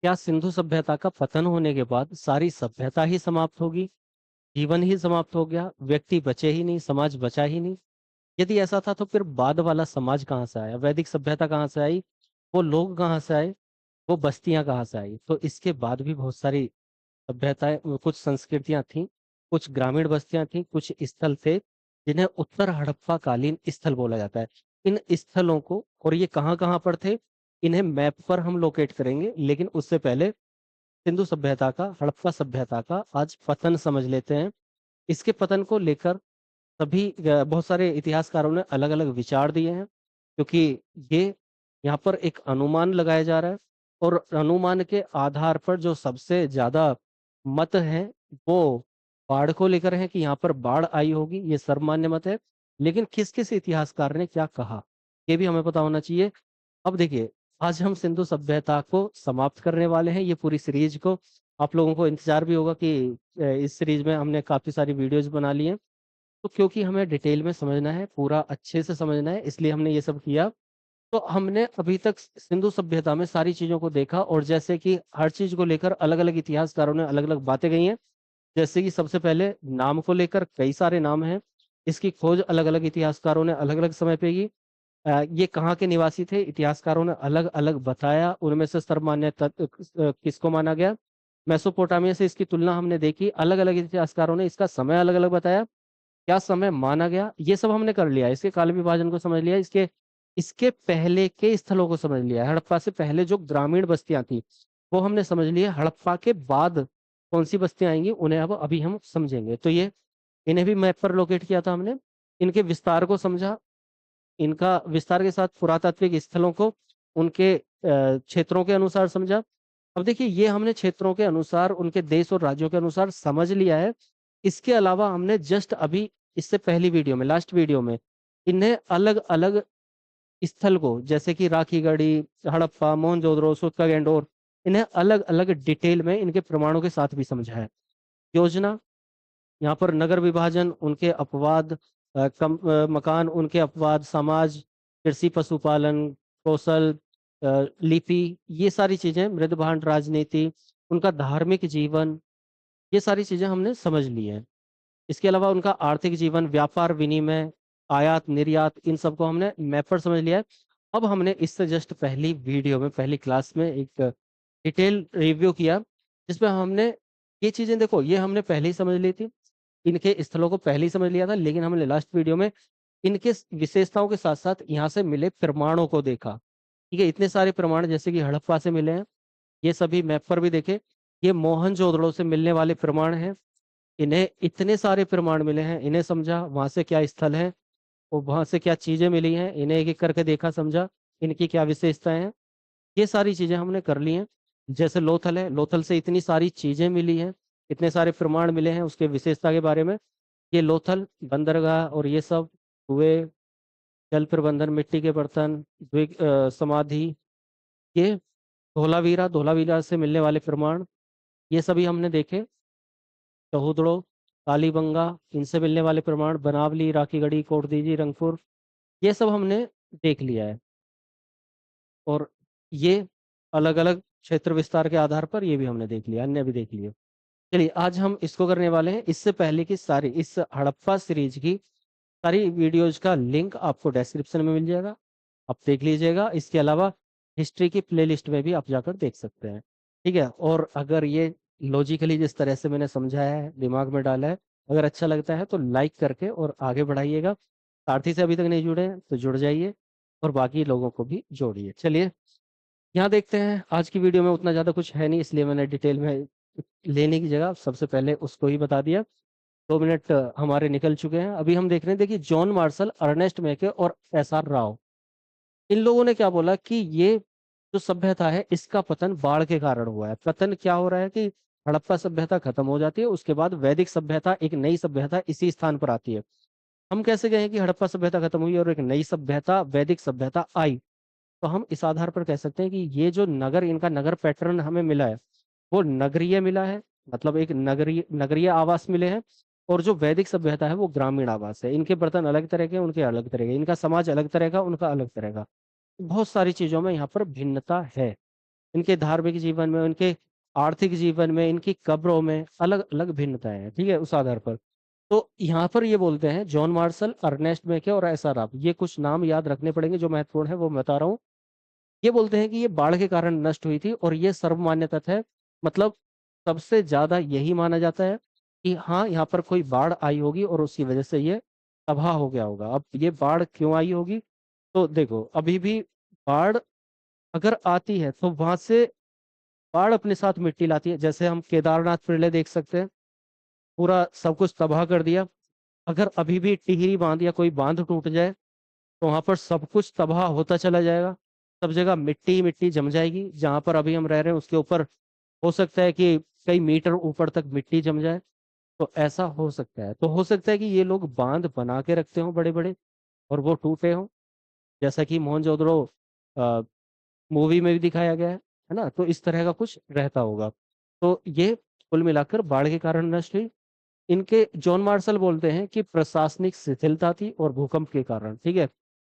क्या सिंधु सभ्यता का पतन होने के बाद सारी सभ्यता ही समाप्त होगी? जीवन ही समाप्त हो गया, व्यक्ति बचे ही नहीं, समाज बचा ही नहीं? यदि ऐसा था तो फिर बाद वाला समाज कहाँ से आया? वैदिक सभ्यता कहाँ से आई? वो लोग कहाँ से आए? वो बस्तियां कहाँ से आई? तो इसके बाद भी बहुत सारी सभ्यताएं, कुछ संस्कृतियां थीं, कुछ ग्रामीण बस्तियां थीं, कुछ स्थल थे जिन्हें उत्तर हड़प्पा कालीन स्थल बोला जाता है। इन स्थलों को, और ये कहाँ कहाँ पर थे, इन्हें मैप पर हम लोकेट करेंगे, लेकिन उससे पहले सिंधु सभ्यता का, हड़प्पा सभ्यता का आज पतन समझ लेते हैं। इसके पतन को लेकर सभी बहुत सारे इतिहासकारों ने अलग अलग विचार दिए हैं, क्योंकि ये यहाँ पर एक अनुमान लगाया जा रहा है, और अनुमान के आधार पर जो सबसे ज्यादा मत हैं वो बाढ़ को लेकर है कि यहाँ पर बाढ़ आई होगी, ये सर्वमान्य मत है। लेकिन किस किस इतिहासकार ने क्या कहा, ये भी हमें पता होना चाहिए। अब देखिए, आज हम सिंधु सभ्यता को समाप्त करने वाले हैं, ये पूरी सीरीज को। आप लोगों को इंतजार भी होगा कि इस सीरीज में हमने काफी सारी वीडियोज बना ली हैं। तो क्योंकि हमें डिटेल में समझना है, पूरा अच्छे से समझना है, इसलिए हमने ये सब किया। तो हमने अभी तक सिंधु सभ्यता में सारी चीजों को देखा, और जैसे कि हर चीज को लेकर अलग अलग इतिहासकारों ने अलग अलग बातें कही हैं। जैसे कि सबसे पहले नाम को लेकर कई सारे नाम हैं, इसकी खोज अलग अलग इतिहासकारों ने अलग अलग समय पे की। ये कहाँ के निवासी थे, इतिहासकारों ने अलग अलग बताया। उनमें से सर्वमान्य किसको माना गया? मेसोपोटामिया से इसकी तुलना हमने देखी, अलग अलग इतिहासकारों ने इसका समय अलग अलग बताया, क्या समय माना गया, ये सब हमने कर लिया। इसके काल विभाजन को समझ लिया, इसके इसके पहले के स्थलों को समझ लिया। हड़प्पा से पहले जो ग्रामीण बस्तियां थी वो हमने समझ लिया। हड़प्पा के बाद कौन सी बस्तियां आएंगी उन्हें अब अभी हम समझेंगे। तो ये, इन्हें भी मैप पर लोकेट किया था हमने, इनके विस्तार को समझा, इनका विस्तार के साथ पुरातात्विक स्थलों को उनके क्षेत्रों के अनुसार समझा। अब देखिए, ये हमने क्षेत्रों के अनुसार, उनके देश और राज्यों के अनुसार समझ लिया है। इसके अलावा हमने जस्ट अभी, इससे पहली वीडियो में, लास्ट वीडियो में, इन्हें अलग अलग स्थल को, जैसे कि राखी गढ़ी, हड़प्पा, मोहनजोदड़ो, सूत्रा गैंडोर, इन्हें अलग अलग डिटेल में इनके प्रमाणों के साथ भी समझा है। योजना, यहाँ पर नगर विभाजन, उनके अपवाद, मकान, उनके अपवाद, समाज, कृषि, पशुपालन, कौशल, लिपि, ये सारी चीजें, मृद भांड, राजनीति, उनका धार्मिक जीवन, ये सारी चीजें हमने समझ ली हैं। इसके अलावा उनका आर्थिक जीवन, व्यापार विनिमय, आयात निर्यात, इन सबको हमने मैप पर समझ लिया है। अब हमने इससे जस्ट पहली वीडियो में, पहली क्लास में एक डिटेल रिव्यू किया, जिसमें हमने ये चीजें, देखो ये हमने पहले ही समझ ली थी, इनके स्थलों को पहले ही समझ लिया था, लेकिन हमने लास्ट वीडियो में इनके विशेषताओं के साथ साथ यहाँ से मिले प्रमाणों को देखा। ठीक है, इतने सारे प्रमाण जैसे कि हड़प्पा से मिले हैं, ये सभी मैप पर भी देखे। ये मोहनजोदड़ो से मिलने वाले प्रमाण हैं, इन्हें इतने सारे प्रमाण मिले हैं, इन्हें समझा, वहां से क्या स्थल है और वहां से क्या चीजें मिली हैं, इन्हें एक एक करके देखा, समझा, इनकी क्या विशेषताएं हैं। ये सारी चीजें हमने कर ली हैं। जैसे लोथल है, लोथल से इतनी सारी चीजें मिली हैं, इतने सारे प्रमाण मिले हैं उसके विशेषता के बारे में। ये लोथल, बंदरगाह और ये सब हुए, जल प्रबंधन, मिट्टी के बर्तन, समाधि, ये धोलावीरा, धोलावीरा से मिलने वाले प्रमाण, ये सभी हमने देखे। चौहुदड़ो, कालीबंगा, इनसे मिलने वाले प्रमाण, बनावली, राखीगढ़ी, कोटदीजी, रंगपुर, ये सब हमने देख लिया है। और ये अलग अलग क्षेत्र विस्तार के आधार पर ये भी हमने देख लिया, अन्य भी देख लिए। चलिए, आज हम इसको करने वाले हैं। इससे पहले की सारी, इस हड़प्पा सीरीज की सारी वीडियोज का लिंक आपको डिस्क्रिप्शन में मिल जाएगा, आप देख लीजिएगा। इसके अलावा हिस्ट्री की प्लेलिस्ट में भी आप जाकर देख सकते हैं। ठीक है, और अगर ये लॉजिकली जिस तरह से मैंने समझाया है, दिमाग में डाला है, अगर अच्छा लगता है तो लाइक करके और आगे बढ़ाइएगा। सारथी से अभी तक नहीं जुड़े हैं तो जुड़ जाइए, और बाकी लोगों को भी जोड़िए। चलिए, यहाँ देखते हैं। आज की वीडियो में उतना ज़्यादा कुछ है नहीं, इसलिए मैंने डिटेल में लेने की जगह सबसे पहले उसको ही बता दिया। 2 मिनट हमारे निकल चुके हैं। अभी हम देख रहे हैं, देखिए, जॉन मार्शल, अर्नेस्ट मेके और एसआर राव, इन लोगों ने क्या बोला कि ये जो सभ्यता है इसका पतन बाढ़ के कारण हुआ है। पतन क्या हो रहा है कि हड़प्पा सभ्यता खत्म हो जाती है, उसके बाद वैदिक सभ्यता, एक नई सभ्यता इसी स्थान पर आती है। हम कैसे कहें कि हड़प्पा सभ्यता खत्म हुई और एक नई सभ्यता, वैदिक सभ्यता आई? तो हम इस आधार पर कह सकते हैं कि ये जो नगर, इनका नगर पैटर्न हमें मिला है वो नगरीय मिला है, मतलब एक नगरीय नगरीय आवास मिले हैं। और जो वैदिक सभ्यता है वो ग्रामीण आवास है। इनके बर्तन अलग तरह के, उनके अलग तरह के, इनका समाज अलग तरह का, उनका अलग तरह का, बहुत सारी चीजों में यहाँ पर भिन्नता है। इनके धार्मिक जीवन में, उनके आर्थिक जीवन में, इनकी कब्रों में अलग अलग भिन्नताएं हैं, ठीक है, उस आधार पर। तो यहाँ पर ये बोलते हैं जॉन मार्शल, अर्नेस्ट मेके और एस आर राफ, ये कुछ नाम याद रखने पड़ेंगे जो महत्वपूर्ण है, वो मैं बता रहा हूँ। ये बोलते हैं कि ये बाढ़ के कारण नष्ट हुई थी और ये सर्वमान्य तथ्य है। मतलब सबसे ज्यादा यही माना जाता है कि हाँ, यहाँ पर कोई बाढ़ आई होगी और उसकी वजह से ये तबाह हो गया होगा। अब ये बाढ़ क्यों आई होगी? तो देखो, अभी भी बाढ़ अगर आती है तो वहां से बाढ़ अपने साथ मिट्टी लाती है। जैसे हम केदारनाथ प्रलय देख सकते हैं, पूरा सब कुछ तबाह कर दिया। अगर अभी भी टिहरी बांध या कोई बांध टूट जाए तो वहां पर सब कुछ तबाह होता चला जाएगा। सब जगह मिट्टी मिट्टी जम जाएगी। जहां पर अभी हम रह रहे हैं उसके ऊपर हो सकता है कि कई मीटर ऊपर तक मिट्टी जम जाए। तो ऐसा हो सकता है। तो हो सकता है कि ये लोग बांध बना के रखते हो बड़े बड़े और वो टूटे हों, जैसा कि मोहनजोदड़ो मूवी में भी दिखाया गया है ना। तो इस तरह का कुछ रहता होगा। तो ये कुल मिलाकर बाढ़ के कारण नष्ट हुई। इनके जॉन मार्शल बोलते हैं कि प्रशासनिक शिथिलता थी और भूकंप के कारण, ठीक है।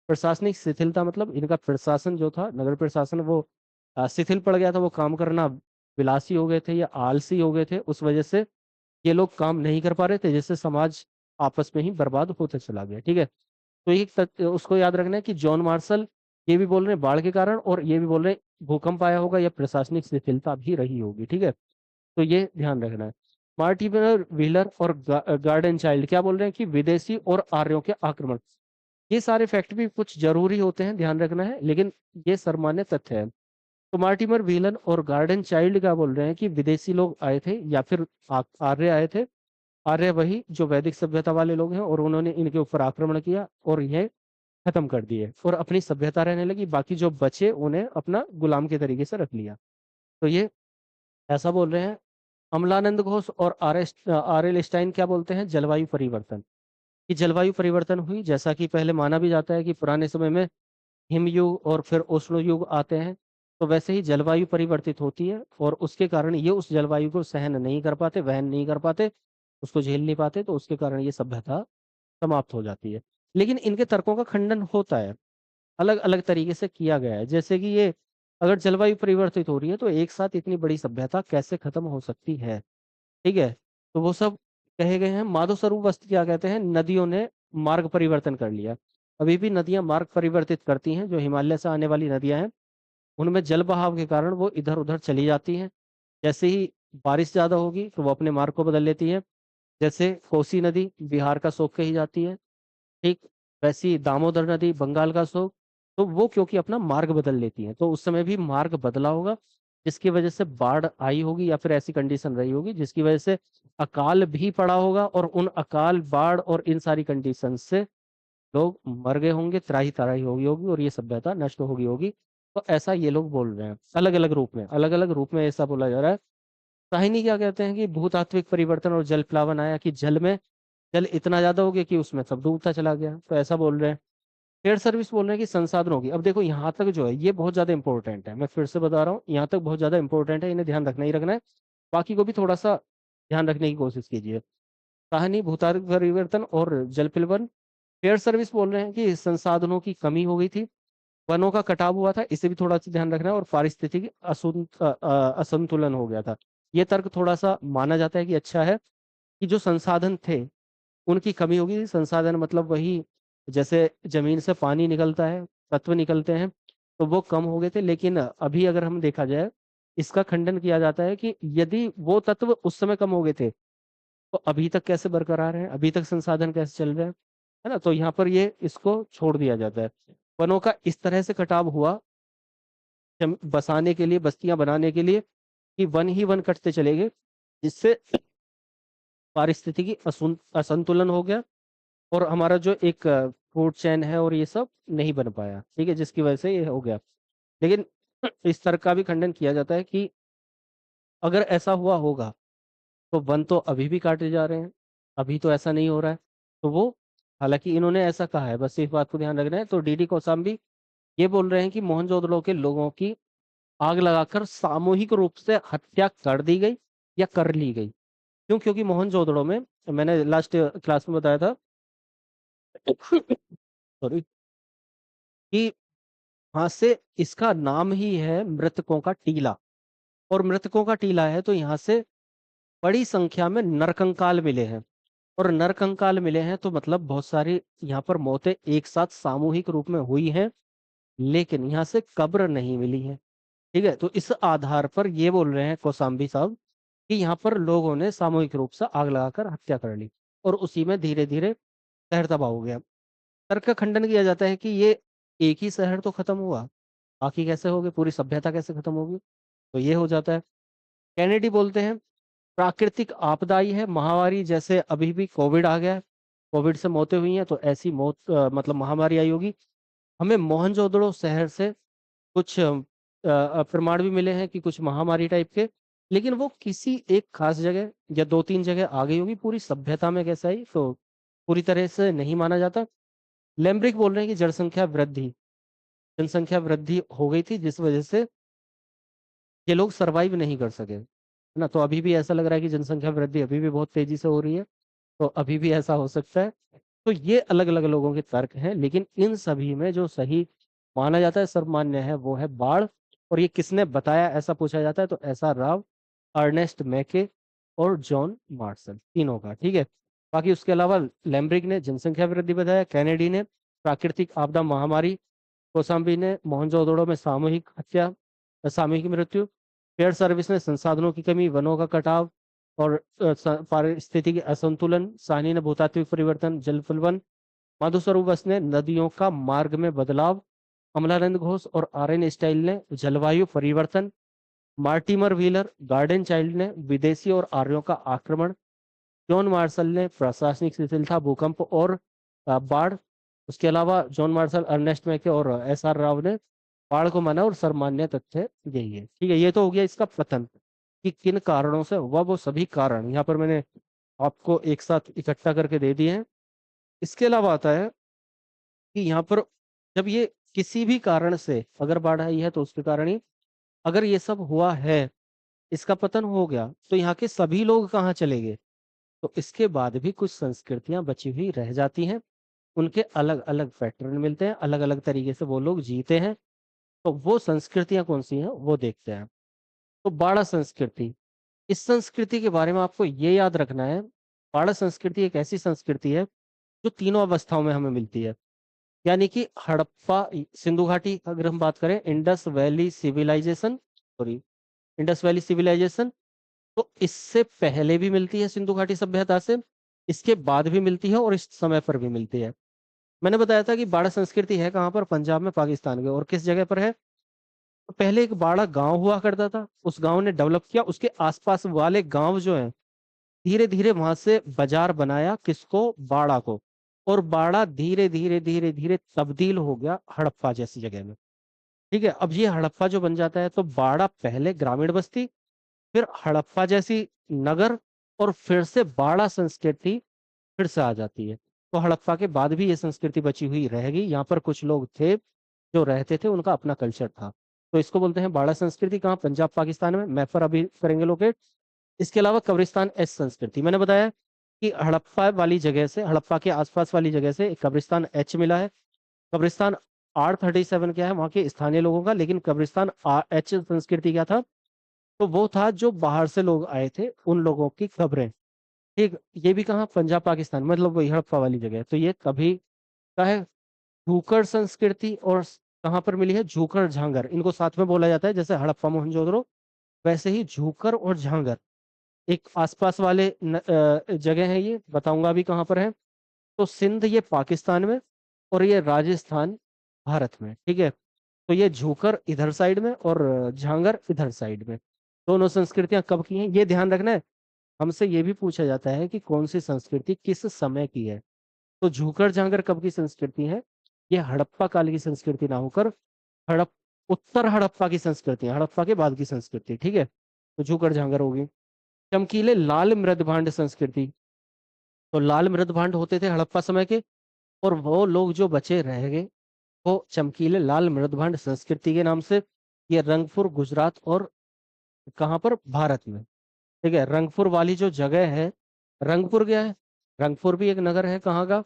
प्रशासनिक शिथिलता मतलब इनका प्रशासन जो था, नगर प्रशासन, वो शिथिल पड़ गया था। वो काम करना विलासी हो गए थे या आलसी हो गए थे। उस वजह से ये लोग काम नहीं कर पा रहे थे, जिससे समाज आपस में ही बर्बाद होते चला गया, ठीक है। तो एक उसको याद रखना है कि जॉन मार्शल ये भी बोल रहे हैं बाढ़ के कारण, और ये भी बोल रहे हैं भूकंप आया होगा या प्रशासनिक शिथिलता भी रही होगी, ठीक है। तो ये ध्यान रखना है। मार्टिन व्हीलर और गार्डन चाइल्ड क्या बोल रहे हैं कि विदेशी और आर्यों के आक्रमण। ये सारे फैक्ट भी कुछ जरूरी होते हैं, ध्यान रखना है, लेकिन ये सर्वमान्य तथ्य है। तो मार्टिमर व्हीलन और गार्डन चाइल्ड क्या बोल रहे हैं कि विदेशी लोग आए थे या फिर आर्य आए थे। आर्य वही जो वैदिक सभ्यता वाले लोग हैं, और उन्होंने इनके ऊपर आक्रमण किया और यह खत्म कर दिए, और अपनी सभ्यता रहने लगी। बाकी जो बचे उन्हें अपना गुलाम के तरीके से रख लिया। तो ये ऐसा बोल रहे हैं। अमलानंद घोष और आर एल स्टाइन क्या बोलते हैं जलवायु परिवर्तन, कि जलवायु परिवर्तन हुई। जैसा कि पहले माना भी जाता है कि पुराने समय में हिमयुग और फिर उष्ण युग आते हैं, तो वैसे ही जलवायु परिवर्तित होती है, और उसके कारण ये उस जलवायु को सहन नहीं कर पाते, वहन नहीं कर पाते, उसको झेल नहीं पाते, तो उसके कारण ये सभ्यता समाप्त हो जाती है। लेकिन इनके तर्कों का खंडन होता है, अलग अलग तरीके से किया गया है। जैसे कि ये, अगर जलवायु परिवर्तित हो रही है तो एक साथ इतनी बड़ी सभ्यता कैसे खत्म हो सकती है, ठीक है। तो वो सब कहे गए हैं। माधव स्वरूप वस्त क्या कहते हैं, नदियों ने मार्ग परिवर्तन कर लिया। अभी भी नदियां मार्ग परिवर्तित करती हैं। जो हिमालय से आने वाली नदियां हैं उनमें जल बहाव के कारण वो इधर उधर चली जाती हैं। जैसे ही बारिश ज्यादा होगी तो वो अपने मार्ग को बदल लेती है। जैसे कोसी नदी बिहार का सोख के ही जाती है, ठीक वैसी दामोदर नदी बंगाल का सोख। तो वो क्योंकि अपना मार्ग बदल लेती हैं, तो उस समय भी मार्ग बदला होगा, जिसकी वजह से बाढ़ आई होगी या फिर ऐसी कंडीशन रही होगी जिसकी वजह से अकाल भी पड़ा होगा। और उन अकाल, बाढ़ और इन सारी कंडीशन से लोग मर गए होंगे, त्राही तराही होगी होगी और ये सभ्यता नष्ट होगी होगी। तो ऐसा ये लोग बोल रहे हैं, अलग अलग रूप में, अलग अलग रूप में ऐसा बोला जा रहा है। साहिनी क्या कहते हैं कि भूतात्विक परिवर्तन और जल प्लावन आया, कि जल में जल इतना ज्यादा हो गया कि उसमें सब डूबता चला गया, तो ऐसा बोल रहे हैं। एयर सर्विस बोल रहे हैं कि संसाधनों की। अब देखो यहाँ तक जो है ये बहुत ज्यादा इंपॉर्टेंट है, मैं फिर से बता रहा हूँ, यहाँ तक बहुत ज्यादा इंपॉर्टेंट है, इन्हें ध्यान रखना ही रखना है। बाकी को भी थोड़ा सा ध्यान रखने की कोशिश कीजिए। कहानी भूतात्विक परिवर्तन और जल प्लावन। एयर सर्विस बोल रहे हैं कि संसाधनों की कमी हो गई थी, वनों का कटाव हुआ था, इसे भी थोड़ा सा ध्यान रखना है, और पारिस्थितिकी असंतुलन हो गया था। ये तर्क थोड़ा सा माना जाता है कि अच्छा है, कि जो संसाधन थे उनकी कमी होगी। संसाधन मतलब वही, जैसे जमीन से पानी निकलता है, तत्व निकलते हैं, तो वो कम हो गए थे। लेकिन अभी अगर हम देखा जाए, इसका खंडन किया जाता है कि यदि वो तत्व उस समय कम हो गए थे तो अभी तक कैसे बरकरार है, अभी तक संसाधन कैसे चल रहे हैं, है ना। तो यहाँ पर ये इसको छोड़ दिया जाता है। वनों का इस तरह से कटाव हुआ बसाने के लिए, बस्तियां बनाने के लिए, कि वन ही वन कटते चले गए, जिससे पारिस्थितिकी असंतुलन हो गया, और हमारा जो एक फूड चेन है और ये सब नहीं बन पाया, ठीक है, जिसकी वजह से ये हो गया। लेकिन इस तरह का भी खंडन किया जाता है कि अगर ऐसा हुआ होगा तो वन तो अभी भी काटे जा रहे हैं, अभी तो ऐसा नहीं हो रहा है। तो वो, हालांकि इन्होंने ऐसा कहा है, बस इस बात को ध्यान रखना है। तो डीडी कौशाम्बी ये बोल रहे हैं कि मोहनजोदड़ो के लोगों की आग लगाकर सामूहिक रूप से हत्या कर दी गई या कर ली गई। क्यों? क्योंकि मोहनजोदड़ो में, मैंने लास्ट क्लास में बताया था सॉरी, कि वहां से इसका नाम ही है मृतकों का टीला। और मृतकों का टीला है तो यहाँ से बड़ी संख्या में नरकंकाल मिले हैं। और नरकंकाल मिले हैं तो मतलब बहुत सारी यहाँ पर मौतें एक साथ सामूहिक रूप में हुई हैं, लेकिन यहाँ से कब्र नहीं मिली है। ठीक है, तो इस आधार पर ये बोल रहे हैं कौशाम्बी साहब कि यहाँ पर लोगों ने सामूहिक रूप से आग लगाकर हत्या कर ली और उसी में धीरे धीरे शहर तबाह हो गया। तर्क का खंडन किया जाता है कि ये एक ही शहर तो खत्म हुआ, बाकी कैसे हो गए, पूरी सभ्यता कैसे खत्म होगी। तो ये हो जाता है। कैनेडी बोलते हैं प्राकृतिक आपदाई है, महामारी, जैसे अभी भी कोविड आ गया है, कोविड से मौतें हुई हैं, तो ऐसी मौत मतलब महामारी आई होगी। हमें मोहनजोदड़ो शहर से कुछ प्रमाण भी मिले हैं कि कुछ महामारी टाइप के, लेकिन वो किसी एक खास जगह या दो तीन जगह आ गई होगी, पूरी सभ्यता में कैसा ही तो पूरी तरह से नहीं माना जाता। लेम्ब्रिक बोल रहे हैं कि जनसंख्या वृद्धि हो गई थी जिस वजह से ये लोग सरवाइव नहीं कर सके, है ना। तो अभी भी ऐसा लग रहा है कि जनसंख्या वृद्धि अभी भी बहुत तेजी से हो रही है, तो अभी भी ऐसा हो सकता है। तो ये अलग अलग लोगों के तर्क हैं, लेकिन इन सभी में जो सही माना जाता है, सर्वमान्य है, वो है बाढ़। और ये किसने बताया ऐसा पूछा जाता है तो ऐसा राव, अर्नेस्ट मैके और जॉन मार्शल, तीनों का। ठीक है, बाकी उसके अलावा लैम्ब्रिक ने जनसंख्या वृद्धि बताया, कैनेडी ने प्राकृतिक आपदा महामारी, कोसाम्बी ने मोहनजोदड़ो में सामूहिक हत्या, सामूहिक मृत्यु, फेयर सर्विस ने संसाधनों की कमी, वनों का कटाव और पारिस्थितिक असंतुलन, साहनी ने भूतात्विक परिवर्तन, जलफुलवन, माधुस्वरूप बस ने नदियों का मार्ग में बदलाव, अमलानंद घोष और आर एन स्टाइल ने जलवायु परिवर्तन, मार्टिमर व्हीलर, गार्डन चाइल्ड ने विदेशी और आर्यों का आक्रमण, जॉन मार्शल ने प्रशासनिक शिथिलता, भूकंप और बाढ़। उसके अलावा जॉन मार्शल, अर्नेस्ट मैके और एस आर राव ने बाढ़ को माना। और सर्वमान्य तथ्य यही है। ठीक है, ये तो हो गया इसका पतन कि किन कारणों से हुआ, वो सभी कारण यहाँ पर मैंने आपको एक साथ इकट्ठा करके दे दिए हैं। इसके अलावा आता है कि यहाँ पर जब ये किसी भी कारण से अगर बाढ़ आई है तो उसके कारण ही अगर ये सब हुआ है, इसका पतन हो गया, तो यहाँ के सभी लोग कहाँ चले गए। तो इसके बाद भी कुछ संस्कृतियां बची हुई रह जाती हैं, उनके अलग अलग पैटर्न मिलते हैं, अलग अलग तरीके से वो लोग जीते हैं। तो वो संस्कृतियां कौन सी हैं वो देखते हैं। तो बाड़ा संस्कृति, इस संस्कृति के बारे में आपको ये याद रखना है, बाड़ा संस्कृति एक ऐसी संस्कृति है जो तीनों अवस्थाओं में हमें मिलती है। यानी कि हड़प्पा, सिंधु घाटी अगर हम बात करें, इंडस वैली सिविलाइजेशन, तो इससे पहले भी मिलती है सिंधु घाटी सभ्यता से, इसके बाद भी मिलती है और इस समय पर भी मिलती है। मैंने बताया था कि बाड़ा संस्कृति है कहाँ पर, पंजाब में, पाकिस्तान के। और किस जगह पर है, तो पहले एक बाड़ा गांव हुआ करता था, उस गांव ने डेवलप किया, उसके आसपास वाले गांव जो हैं धीरे धीरे वहां से बाजार बनाया, किसको, बाड़ा को। और बाड़ा धीरे धीरे धीरे धीरे तब्दील हो गया हड़प्पा जैसी जगह में। ठीक है, अब ये हड़प्पा जो बन जाता है तो बाड़ा पहले ग्रामीण बस्ती, फिर हड़प्पा जैसी नगर, और फिर से बाड़ा संस्कृति फिर से आ जाती है। तो हड़प्पा के बाद भी ये संस्कृति बची हुई रहेगी, यहाँ पर कुछ लोग थे जो रहते थे, उनका अपना कल्चर था। तो इसको बोलते हैं बाड़ा संस्कृति। कहाँ, पंजाब पाकिस्तान में, मैप पर अभी करेंगे लोकेट। इसके अलावा कब्रिस्तान एस संस्कृति, मैंने बताया कि हड़प्पा वाली जगह से, हड़प्पा के आसपास वाली जगह से एक कब्रिस्तान एच मिला है। कब्रिस्तान R37 क्या है वहाँ के स्थानीय लोगों का, लेकिन कब्रिस्तान एच संस्कृति क्या था, तो वो था जो बाहर से लोग आए थे उन लोगों की कब्रें। ठीक, ये भी कहाँ, पंजाब पाकिस्तान, मतलब वही हड़प्पा वाली जगह। तो ये कभी का है। झूकड़ संस्कृति और कहाँ पर मिली है, झूकड़ झांगर, इनको साथ में बोला जाता है। जैसे हड़प्पा मोहनजोदड़ो, वैसे ही झूकड़ और झांगर एक आसपास वाले जगह है। ये बताऊंगा अभी कहाँ पर है। तो सिंध ये पाकिस्तान में, और ये राजस्थान भारत में। ठीक है, तो ये झूकर इधर साइड में और झांगर इधर साइड में। दोनों संस्कृतियां कब की हैं ये ध्यान रखना है। हमसे ये भी पूछा जाता है कि कौन सी संस्कृति किस समय की है। तो झूकर झांगर कब की संस्कृति है, ये हड़प्पा काल की संस्कृति ना होकर हड़प उत्तर हड़प्पा की संस्कृति है, हड़प्पा के बाद की संस्कृति। ठीक है, तो झूकर झांगर होगी। चमकीले लाल मृदभांड संस्कृति, तो लाल मृदभांड होते थे हड़प्पा समय के, और वो लोग जो बचे रह गए वो चमकीले लाल मृदभांड संस्कृति के नाम से। ये रंगपुर गुजरात और कहाँ पर, भारत में। ठीक है, रंगपुर वाली जो जगह है, रंगपुर क्या है, रंगपुर भी एक नगर है कहाँ का,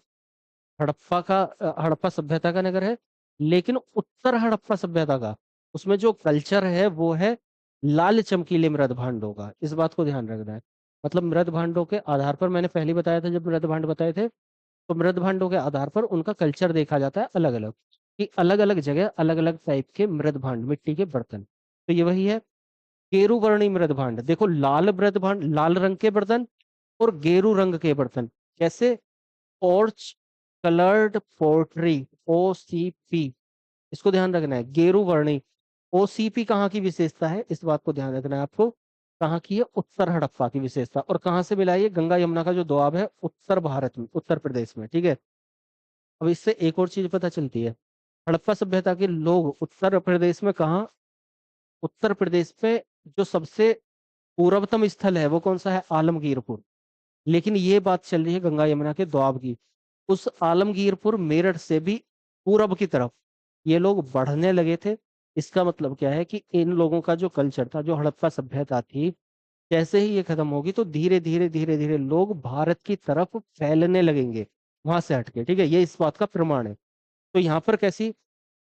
हड़प्पा का, हड़प्पा सभ्यता का नगर है। लेकिन उत्तर हड़प्पा सभ्यता का, उसमें जो कल्चर है वो है लाल चमकीले मृद भांडों का। इस बात को ध्यान रखना है। मतलब मृद भांडों के आधार पर, मैंने पहले बताया था जब मृद भांड बताए थे, तो मृद भांडों के आधार पर उनका कल्चर देखा जाता है अलग अलग, कि अलग अलग जगह अलग अलग टाइप के मृद भांड, मिट्टी के बर्तन। तो ये वही है। गेरुवर्णी मृद भांड, देखो लाल मृद भांड, लाल रंग के बर्तन, और गेरू रंग के बर्तन। कैसे? ऑर्च कलर्ड पोर्ट्री, OCP। इसको ध्यान रखना है, गेरू वर्णी। OCP कहाँ की विशेषता है, इस बात को ध्यान रखना है आपको। कहाँ की है? उत्तर हड़प्पा की विशेषता। और कहाँ से मिला? ये गंगा यमुना का जो दोआब है, उत्तर भारत में, उत्तर प्रदेश में। ठीक है। अब इससे एक और चीज पता चलती है, हड़प्पा सभ्यता के लोग उत्तर प्रदेश में कहाँ, उत्तर प्रदेश में जो सबसे पूर्वतम स्थल है वो कौन सा है? आलमगीरपुर। लेकिन ये बात चल रही है गंगा यमुना के दोआब की। उस आलमगीरपुर मेरठ से भी पूरब की तरफ ये लोग बढ़ने लगे थे। इसका मतलब क्या है कि इन लोगों का जो कल्चर था, जो हड़प्पा सभ्यता थी, जैसे ही ये खत्म होगी तो धीरे धीरे धीरे धीरे लोग भारत की तरफ फैलने लगेंगे वहां से हटके। ठीक है, ये इस बात का प्रमाण है। तो यहाँ पर कैसी?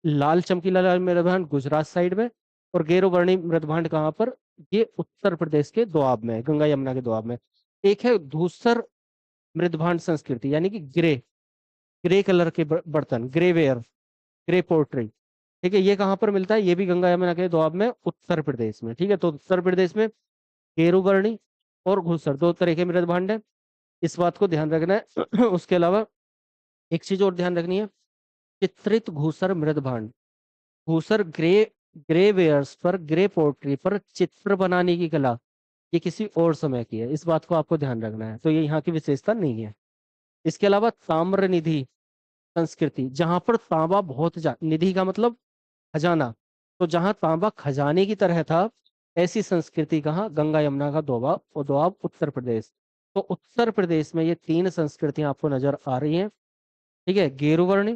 लाल चमकीला लाल मृदभांड गुजरात साइड में, और गेरुवर्णी मृदभांड कहाँ पर? ये उत्तर प्रदेश के दोआब में है, गंगा यमुना के दोआब में। एक है धूसर मृदभांड संस्कृति, यानी कि ग्रे, ग्रे कलर के बर्तन, ग्रे वेयर, ग्रे पोर्ट्री। ठीक है, ये कहाँ पर मिलता है? ये भी गंगा यमुना के दोआब में, उत्तर प्रदेश में। ठीक है, तो उत्तर प्रदेश में गेरुवर्णी और घूसर, दो तरह के मृदभांड है। इस बात को ध्यान रखना है। उसके अलावा एक चीज और ध्यान रखनी है, चित्रित घूसर मृदभांड। घूसर ग्रे, ग्रे वेयर्स पर, ग्रे पोर्ट्री पर चित्र बनाने की कला, ये किसी और समय की है। इस बात को आपको ध्यान रखना है। तो ये यहाँ की विशेषता नहीं है। इसके अलावा ताम्र निधि संस्कृति, जहां पर तांबा बहुत निधि का मतलब खजाना, तो जहां तांबा खजाने की तरह था, ऐसी संस्कृति कहाँ? गंगा यमुना का दोआब, और दोआब उत्तर प्रदेश। तो उत्तर प्रदेश में ये तीन संस्कृतियां आपको नजर आ रही हैं। ठीक है, गेरुवर्णी,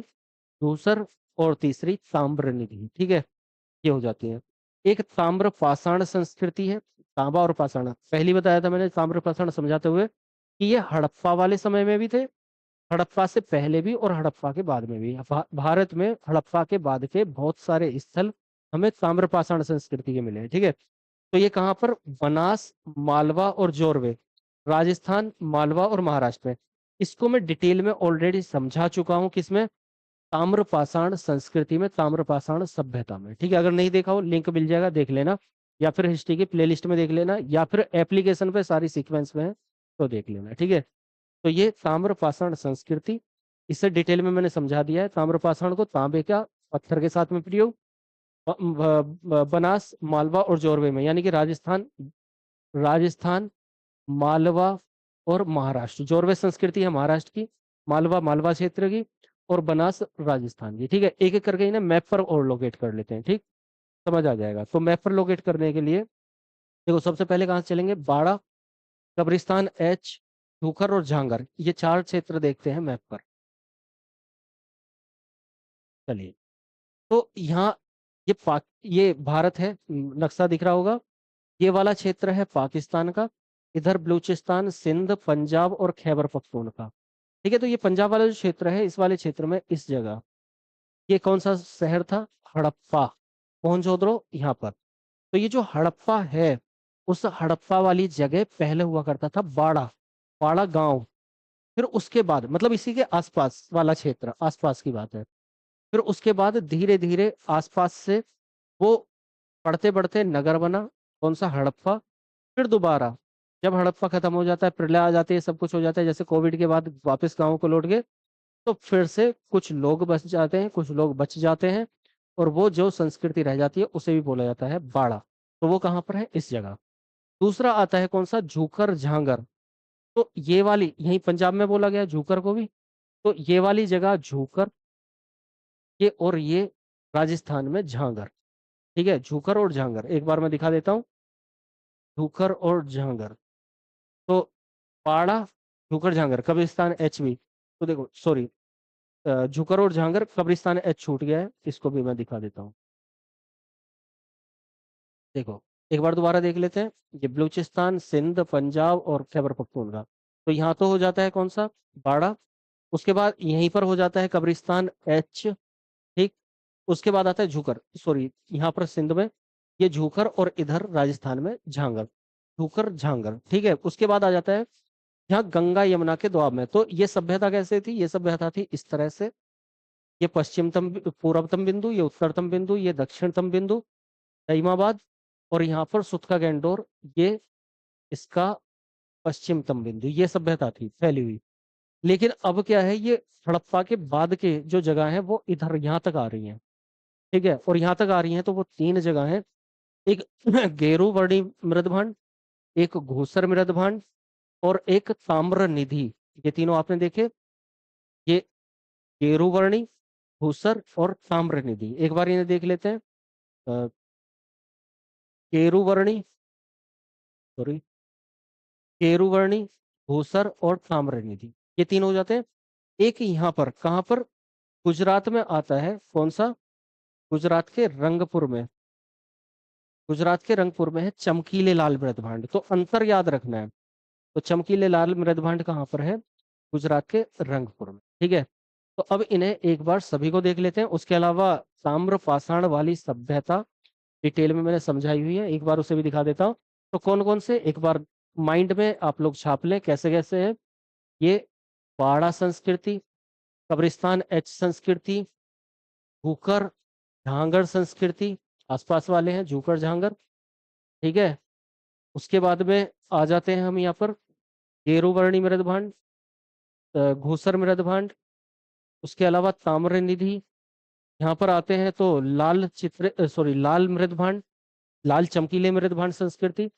धूसर, और तीसरी ताम्र निधि। ठीक है, ये हो जाती है। एक ताम्र पाषाण संस्कृति है। तांबा और पाषाण पहले बताया था मैंने, ताम्र पाषाण समझाते हुए कि ये हड़प्पा वाले समय में भी थे, हड़प्पा से पहले भी, और हड़प्पा के बाद में भी। भारत में हड़प्पा के बाद के बहुत सारे स्थल हमें ताम्रपाषाण संस्कृति के मिले हैं। ठीक है, तो ये कहाँ पर? बनास, मालवा और जोरवे, राजस्थान, मालवा और महाराष्ट्र में। इसको मैं डिटेल में ऑलरेडी समझा चुका हूँ, किसमें? ताम्रपाषाण संस्कृति में, ताम्रपाषाण सभ्यता में। ठीक है, अगर नहीं देखा हो लिंक मिल जाएगा, देख लेना, या फिर हिस्ट्री की प्लेलिस्ट में देख लेना, या फिर एप्लीकेशन पे सारी सीक्वेंस में है तो देख लेना। ठीक है, तो ये ताम्रपाषाण संस्कृति, इससे डिटेल में मैंने समझा दिया है। ताम्रपाषाण को तांबे का पत्थर के साथ में प्रयोग, बनास, मालवा और जोरवे में, यानी कि राजस्थान, राजस्थान, मालवा और महाराष्ट्र। जोरवे संस्कृति है महाराष्ट्र की, मालवा मालवा क्षेत्र की, और बनास राजस्थान की। ठीक है, एक एक करके इन्हें मैप पर और लोकेट कर लेते हैं। ठीक, समझ आ जाएगा। तो मैप पर लोकेट करने के लिए देखो, सबसे पहले कहाँ से चलेंगे? बाड़ा, कब्रिस्तान, एच, धूखर और झांगर, ये चार क्षेत्र देखते हैं मैप पर। चलिए, तो यहाँ ये भारत है, नक्शा दिख रहा होगा। ये वाला क्षेत्र है पाकिस्तान का। इधर बलूचिस्तान, सिंध, पंजाब और खैबर पख्तूनख्वा। ठीक है, तो ये पंजाब वाला जो क्षेत्र है, इस वाले क्षेत्र में, इस जगह, ये कौन सा शहर था? हड़प्पा। मोहनजोदड़ो यहाँ पर। तो ये जो हड़प्पा है, उस हड़प्पा वाली जगह पहले हुआ करता था बाड़ा, बाड़ा गांव। फिर उसके बाद, मतलब इसी के आसपास वाला क्षेत्र, आसपास की बात है। फिर उसके बाद धीरे धीरे आसपास से वो बढ़ते बढ़ते नगर बना, कौन सा? हड़प्पा। फिर दोबारा जब हड़प्पा खत्म हो जाता है, प्रलय आ जाती है, सब कुछ हो जाता है, जैसे कोविड के बाद वापस गाँव को लौट गए, तो फिर से कुछ लोग बच जाते हैं, कुछ लोग बच जाते हैं, और वो जो संस्कृति रह जाती है उसे भी बोला जाता है बाड़ा। तो वो कहाँ पर है? इस जगह। दूसरा आता है कौन सा? झूकर झांगर। तो ये वाली यही पंजाब में बोला गया झूकर को भी। तो ये वाली जगह झूकर, ये, और ये राजस्थान में झांगर। ठीक है, झूकर और झांगर एक बार मैं दिखा देता हूँ। झूकर और झांगर, तो पाड़ा, झूकर झांगर, कब्रिस्तान, एच भी। तो देखो, सॉरी, झुकर और झांगर, कब्रिस्तान एच छूट गया है, इसको भी मैं दिखा देता हूँ। देखो, एक बार दोबारा देख लेते हैं। ये बलूचिस्तान, सिंध, पंजाब और खैबर पख्तूनख्वा। तो यहाँ तो हो जाता है कौन सा? बाड़ा। उसके बाद यहीं पर हो जाता है कब्रिस्तान, एच। ठीक। उसके बाद आता है झूकर, सॉरी यहाँ पर सिंध में ये झूकर, और इधर राजस्थान में झांगर, झूकर झांगर, ठीक है। उसके बाद आ जाता है यहाँ गंगा यमुना के दोआब में। तो ये सभ्यता कैसे थी, ये सभ्यता थी इस तरह से, ये पश्चिमतम पूर्वतम बिंदु, ये उत्तरतम बिंदु, ये दक्षिणतम बिंदु दाइमाबाद, और यहाँ पर सुतका गैंडोर, ये इसका पश्चिमतम बिंदु, ये सभ्यता थी फैली हुई। लेकिन अब क्या है, ये हड़प्पा के बाद के जो जगह है वो इधर यहाँ तक आ रही हैं, ठीक है। और यहाँ तक आ रही हैं तो वो तीन जगह हैं, एक गेरू वर्णी मृदभांड, एक घूसर मृदभांड, और एक ताम्र निधि। ये तीनों आपने देखे, ये गेरुवर्णी, घूसर और ताम्र निधि। एक बार इन्हें देख लेते हैं। गेरुवर्णी, सॉरी, गेरुवर्णी, घूसर और ताम्र निधि, ये तीन हो जाते हैं। एक यहाँ पर, कहाँ पर, गुजरात में आता है, कौन सा, गुजरात के रंगपुर में, गुजरात के रंगपुर में है चमकीले लाल मृदभांड। तो अंतर याद रखना है। तो चमकीले लाल मृदभांड कहाँ पर है, गुजरात के रंगपुर में, ठीक है। तो अब इन्हें एक बार सभी को देख लेते हैं। उसके अलावा ताम्र पाषाण वाली सभ्यता डिटेल में मैंने समझाई हुई है, एक बार उसे भी दिखा देता हूँ। तो कौन कौन से, एक बार माइंड में आप लोग छाप लें कैसे कैसे है ये। पाड़ा संस्कृति, कब्रिस्तान एच संस्कृति, झूकर झांगड़ संस्कृति, आसपास वाले हैं झूकर झांगड़, ठीक है। उसके बाद में आ जाते हैं हम यहाँ पर गेरुवर्णी मृदभांड, घूसर मृदभांड, उसके अलावा ताम्र निधि। यहाँ पर आते हैं तो लाल चित्र, सॉरी लाल मृदभांड, लाल चमकीले मृदभांड संस्कृति।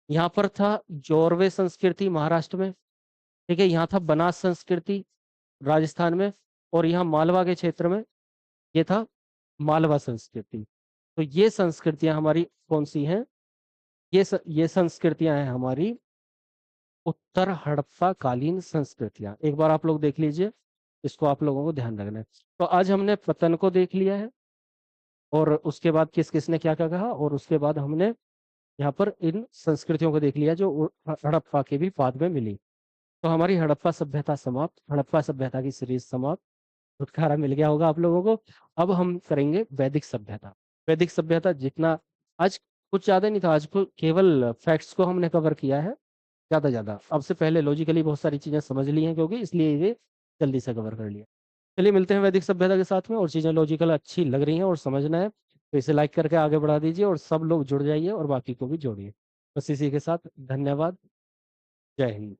यहाँ पर था जोरवे संस्कृति महाराष्ट्र में, ठीक है। यहाँ था बनास संस्कृति राजस्थान में, और यहाँ मालवा के क्षेत्र में ये था मालवा संस्कृति। तो ये संस्कृतियां हमारी कौन सी हैं, ये संस्कृतियां हैं हमारी उत्तर हड़प्पा कालीन संस्कृतियां। एक बार आप लोग देख लीजिए, इसको आप लोगों को ध्यान रखना है। तो आज हमने पतन को देख लिया है, और उसके बाद किस किसने क्या क्या कहा, और उसके बाद हमने यहाँ पर इन संस्कृतियों को देख लिया जो हड़प्पा के भी बाद में मिली। तो हमारी हड़प्पा सभ्यता समाप्त, हड़प्पा सभ्यता की सीरीज समाप्त, छुटकारा मिल गया होगा आप लोगों को। अब हम करेंगे वैदिक सभ्यता। वैदिक सभ्यता जितना आज कुछ ज्यादा नहीं था, आज को केवल फैक्ट्स को हमने कवर किया है ज्यादा। अब से पहले लॉजिकली बहुत सारी चीजें समझ ली हैं, क्योंकि इसलिए ये जल्दी से कवर कर लिया। चलिए मिलते हैं वैदिक सभ्यता के साथ में, और चीजें लॉजिकल अच्छी लग रही हैं और समझना है तो इसे लाइक करके आगे बढ़ा दीजिए, और सब लोग जुड़ जाइए और बाकी को भी जोड़िए। बस इसी के साथ धन्यवाद, जय हिंद।